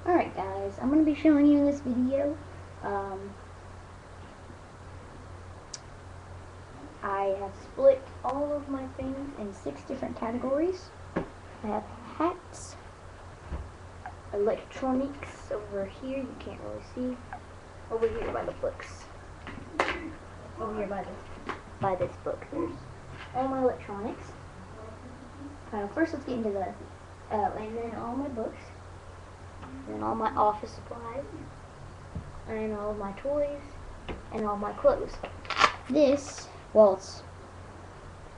Alright guys, I'm going to be showing you in this video, I have split all of my things in 6 different categories. I have hats, electronics over here, you can't really see, over here by the books, over here by this book, there's all my electronics. First let's get into the, and then all my books, and all my office supplies, and all my toys, and all my clothes. This, well, it's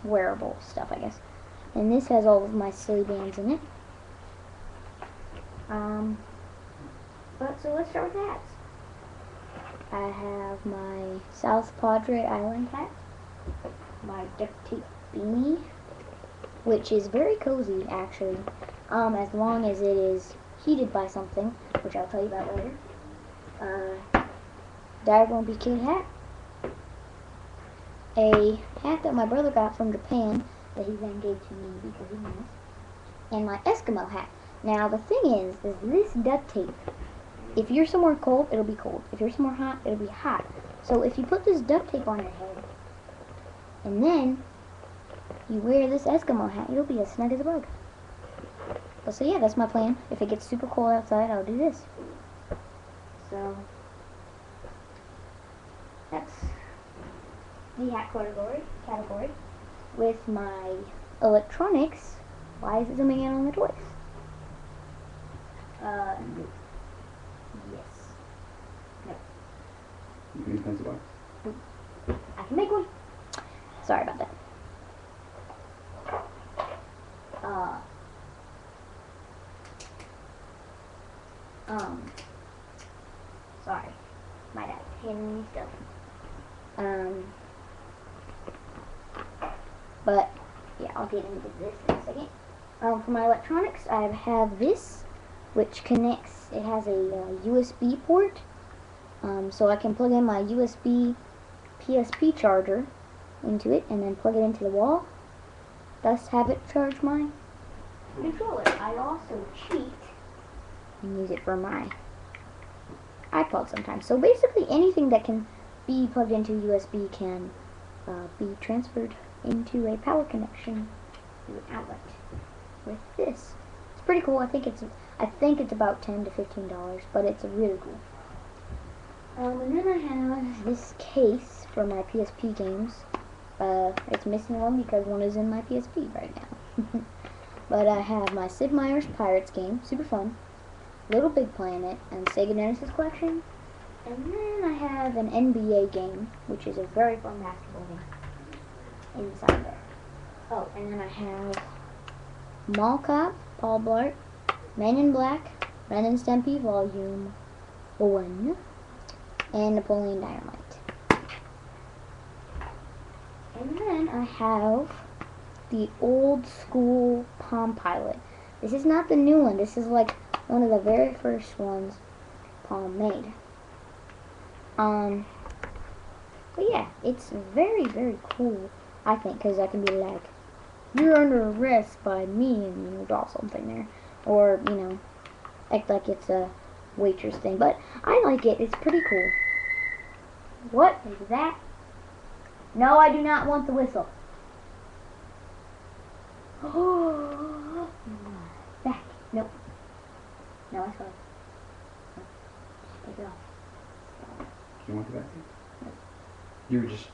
wearable stuff, I guess. And this has all of my silly bands in it. So let's start with hats. I have my South Padre Island hat, my duct tape beanie, which is very cozy actually, as long as it is heated by something, which I'll tell you about later. Diagonal Kid hat, a hat that my brother got from Japan that he then gave to me because he knows, and my Eskimo hat. Now the thing is this duct tape, if you're somewhere cold, it'll be cold. If you're somewhere hot, it'll be hot. So if you put this duct tape on your head, and then you wear this Eskimo hat, it'll be as snug as a bug. So yeah, that's my plan. If it gets super cold outside, I'll do this. So that's the hat category. With my electronics, why is it zooming in on the toys? Yes. No. You can use pencil box. I can make one. Sorry about that. Sorry. My dad's handing me stuff. But, yeah, I'll get into this in a second. For my electronics, I have this, which connects, it has a USB port, so I can plug in my USB PSP charger into it, and then plug it into the wall, thus have it charge my controller. I also cheat and use it for my iPod sometimes. So basically anything that can be plugged into USB can be transferred into a power connection through an outlet with this. It's pretty cool. I think it's about $10 to $15, but it's really cool. And then I have this case for my PSP games. It's missing one because one is in my PSP right now. But I have my Sid Meier's Pirates game, super fun, Little Big Planet, and Sega Genesis collection. And then I have an NBA game, which is a very fun basketball game inside there. Oh, and then I have Mall Cop, Paul Blart, Men in Black, Ren and Stimpy Volume 1, and Napoleon Dynamite. And then I have the old school Palm Pilot. This is not the new one. This is like one of the very first ones Palm made. But yeah, it's very, very cool, I think, because I can be like, you're under arrest by me, and, you know, draw something there. Or, you know, act like it's a waitress thing. But I like it. It's pretty cool. What is that? No, I do not want the whistle. Oh, back. Nope. No, I saw it. Just take it off. Do you want the back? No. You were just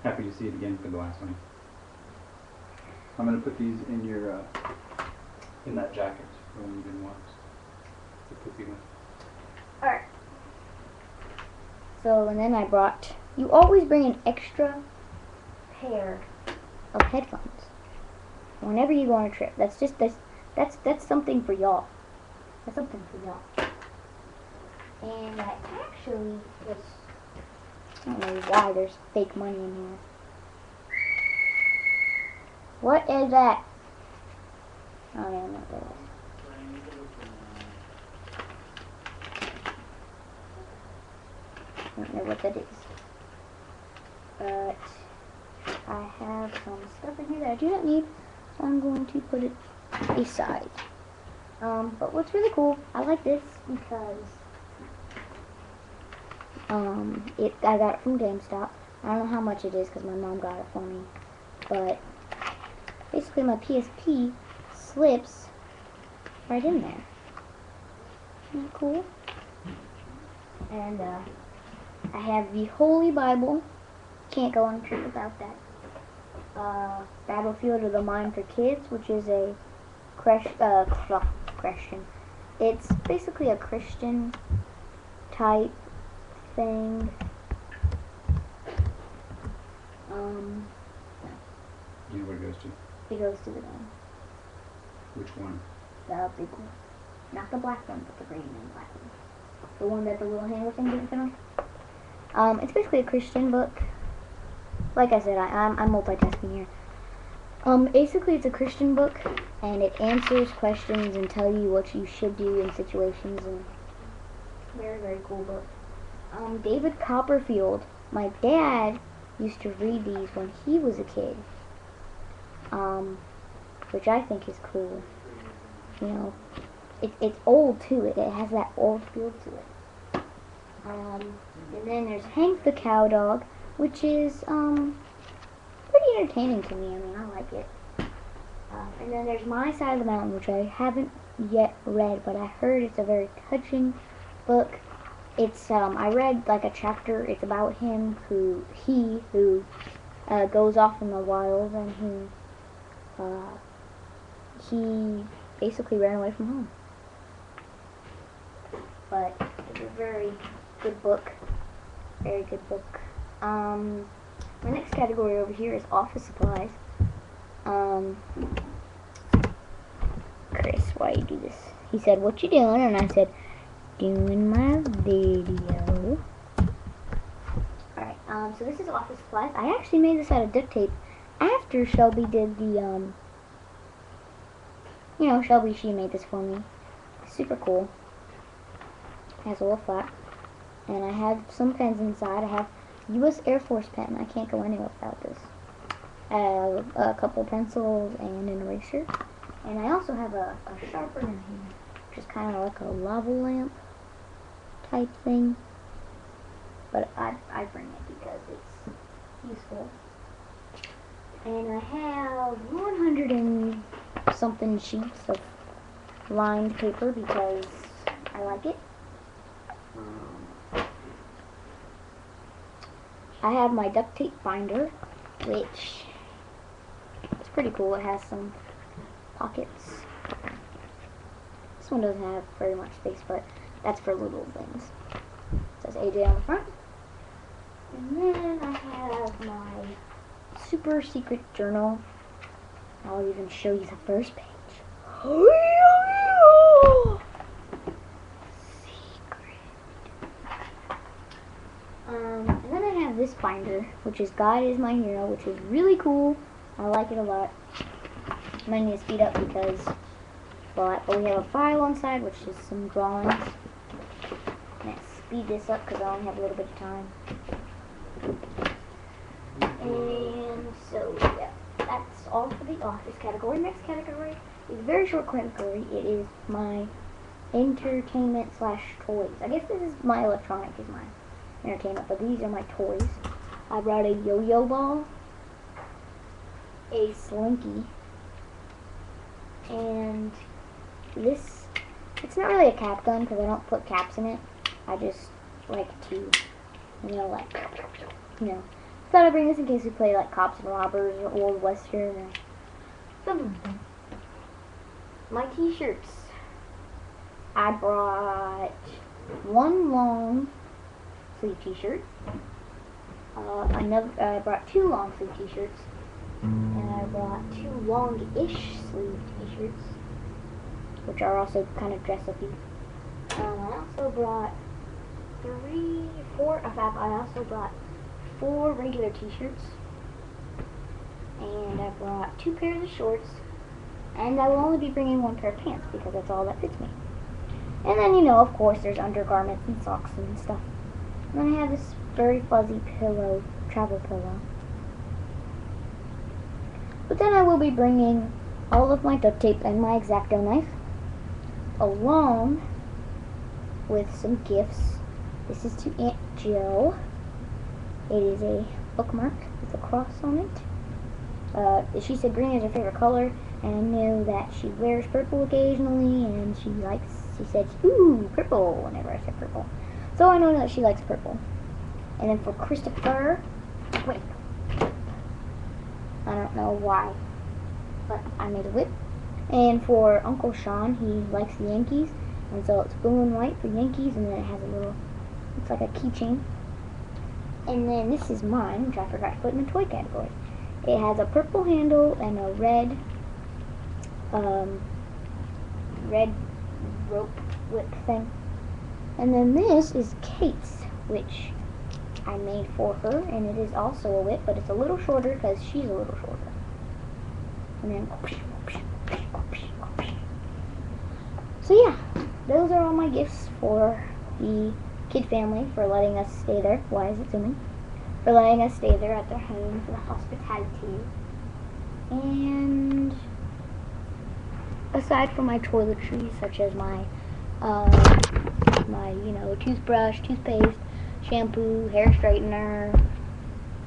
happy to see it again for the last one. I'm gonna put these in your in that jacket for when you didn't want the poopy one. Alright. So, and then I brought, you always bring an extra pair of headphones whenever you go on a trip. That's just, that's something for y'all. That's something for y'all. And I actually was, I don't know why there's fake money in here. What is that? Oh, I don't know what that is. I don't know what that is. But I have some stuff in here that I do not need, so I'm going to put it aside. But what's really cool, I like this because I got it from GameStop. I don't know how much it is because my mom got it for me. But basically my PSP slips right in there. Isn't that cool? And I have the Holy Bible. Can't go on a trip without that. Battlefield of the Mind for Kids, which is a Christian. It's basically a Christian type thing. You know where it goes to? It goes to the gun. Which one? The big one. Not the black one, but the green and black one. The one that the little handle thing didn't fit on. It's basically a Christian book. Like I said, I'm multitasking here. Basically it's a Christian book, and it answers questions and tell you what you should do in situations, and very, very cool book. David Copperfield. My dad used to read these when he was a kid. Which I think is cool. You know, it's old too. It has that old feel to it. And then there's Hank the Cowdog, which is pretty entertaining to me. I mean, I like it. And then there's My Side of the Mountain, which I haven't yet read, but I heard it's a very touching book. It's I read like a chapter. It's about him who goes off in the wild, and he basically ran away from home. But it's a very good book. Very good book. My next category over here is office supplies. Chris, why you do this? He said, "What you doing?" And I said, "Doing my video." Alright, so this is office supplies. I actually made this out of duct tape after Shelby did the, Shelby, she made this for me. Super cool. It has a little flap. And I have some pens inside. I have U.S. Air Force pen. I can't go anywhere without this. I have a couple pencils and an eraser. And I also have a sharpener here, which is kind of like a lava lamp type thing. But I bring it because it's useful. And I have 100 and something sheets of lined paper because I like it. I have my duct tape binder, which is pretty cool. It has some pockets. This one doesn't have very much space, but that's for little things. It says AJ on the front. And then I have my super secret journal. I'll even show you the first page. And then I have this binder, which is God is My Hero, which is really cool. I like it a lot. I might need to speed up because, but we have a file inside, which is some drawings. Let's speed this up because I only have a little bit of time. And so, yeah, that's all for the office category. Next category is a very short category. It is my entertainment / toys. I guess this is my electronic, is my entertainment, but these are my toys. I brought a yo-yo ball, a slinky, and this, it's not really a cap gun because I don't put caps in it. I just like to, thought I'd bring this in case we play like Cops and Robbers or Old Western or something like that. My t-shirts. I brought one long sleeve t-shirt. I brought two long sleeve t-shirts. And I brought two long-ish sleeve t-shirts, which are also kind of dress-up-y. I also brought four regular t-shirts, and I brought 2 pairs of shorts, and I will only be bringing 1 pair of pants because that's all that fits me. And then, of course, there's undergarments and socks and stuff. And then I have this very fuzzy pillow, travel pillow. But then I will be bringing all of my duct tape and my X-Acto knife. along with some gifts. This is to Aunt Jill. It is a bookmark with a cross on it. She said green is her favorite color, and I know that she wears purple occasionally, and she said, ooh, purple, whenever I said purple. So I know that she likes purple. And then for Christopher, wait, I don't know why, but I made a whip. And for Uncle Sean, he likes the Yankees, and so it's blue and white for Yankees, and then it has a little, it's like a keychain. And then this is mine, which I forgot to put in the toy category. It has a purple handle and a red rope whip thing. And then this is Kate's, which I made for her, and it is also a whip, but it's a little shorter because she's a little shorter. And then, so yeah, those are all my gifts for the Kid family for letting us stay there. Why is it zooming? For letting us stay there at their home for the hospitality. And aside from my toiletries, such as my toothbrush, toothpaste, shampoo, hair straightener,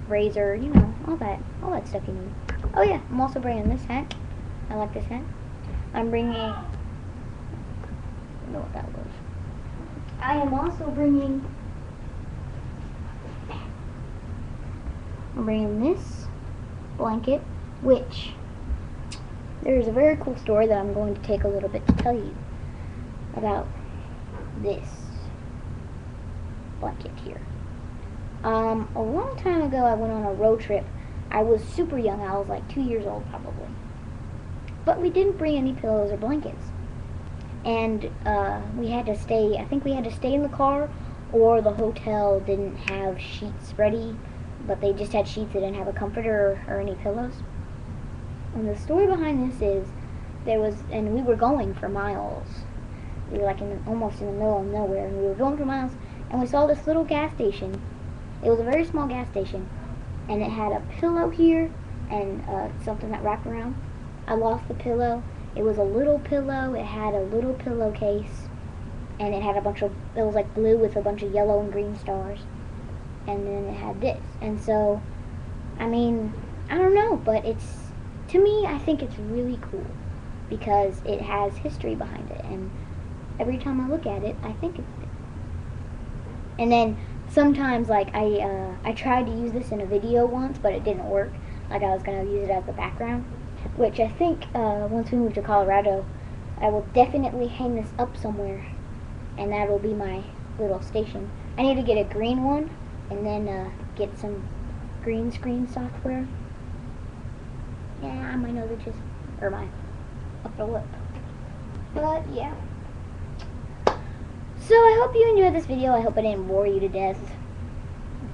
razor, all that stuff you need. Oh yeah, I'm also bringing this hat. I like this hat. I'm bringing, I don't know what that was. I am also bringing this blanket, which there's a very cool story that I'm going to take a little bit to tell you about this blanket here. A long time ago, I went on a road trip. I was super young. I was like 2 years old probably. But we didn't bring any pillows or blankets. And we had to stay, I think we had to stay in the car, or the hotel didn't have sheets ready, but they just had sheets. They didn't have a comforter or any pillows. And the story behind this is, and we were going for miles. We were like almost in the middle of nowhere, and we were going for miles, and we saw this little gas station. It was a very small gas station, and it had a pillow here, and something that wrapped around. I lost the pillow. It was a little pillow. It had a little pillowcase, and it had it was like blue with a bunch of yellow and green stars. And then it had this. And so, I mean, I don't know, but to me, I think it's really cool because it has history behind it. And every time I look at it, I think of it. And then sometimes, like, I tried to use this in a video once, but it didn't work. Like, I was going to use it as the background. Which I think once we move to Colorado, I will definitely hang this up somewhere, and that will be my little station. I need to get a green one, and then get some green screen software. Yeah, my nose itches, or my upper lip. But yeah. So I hope you enjoyed this video. I hope I didn't bore you to death.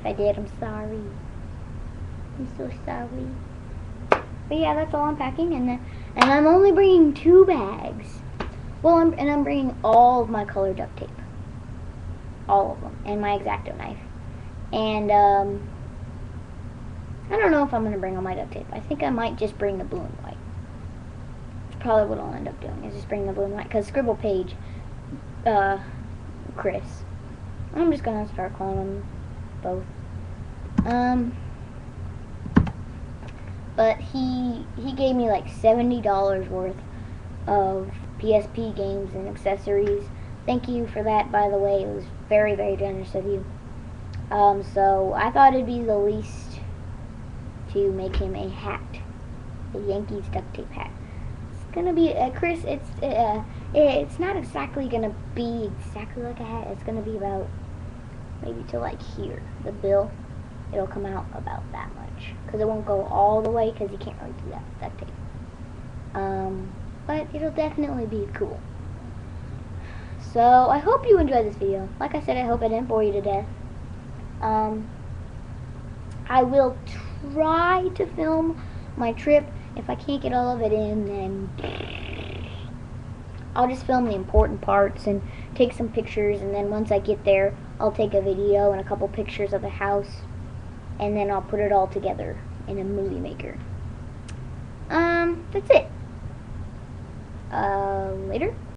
If I did, I'm sorry. I'm so sorry. But yeah, that's all I'm packing, and I'm only bringing 2 bags. Well, I'm bringing all of my color duct tape, all of them, and my X-Acto knife. And I don't know if I'm gonna bring all my duct tape. I think I might just bring the blue and white. That's probably what I'll end up doing, is just bring the blue and white, because Scribble Page, Chris. I'm just gonna start calling them both. But he gave me like $70 worth of PSP games and accessories. Thank you for that, by the way. It was very, very generous of you. So I thought it'd be the least to make him a hat, a Yankees duct tape hat. It's gonna be Chris. It's not exactly gonna be exactly like a hat. It's gonna be about maybe to like here, the bill. It'll come out about that much, because it won't go all the way, because you can't really do that with duct tape. But it'll definitely be cool. So I hope you enjoyed this video. Like I said, I hope I didn't bore you to death. I will try to film my trip. If I can't get all of it in, then I'll just film the important parts and take some pictures, and then once I get there, I'll take a video and a couple pictures of the house, and then I'll put it all together in a movie maker. That's it. Later.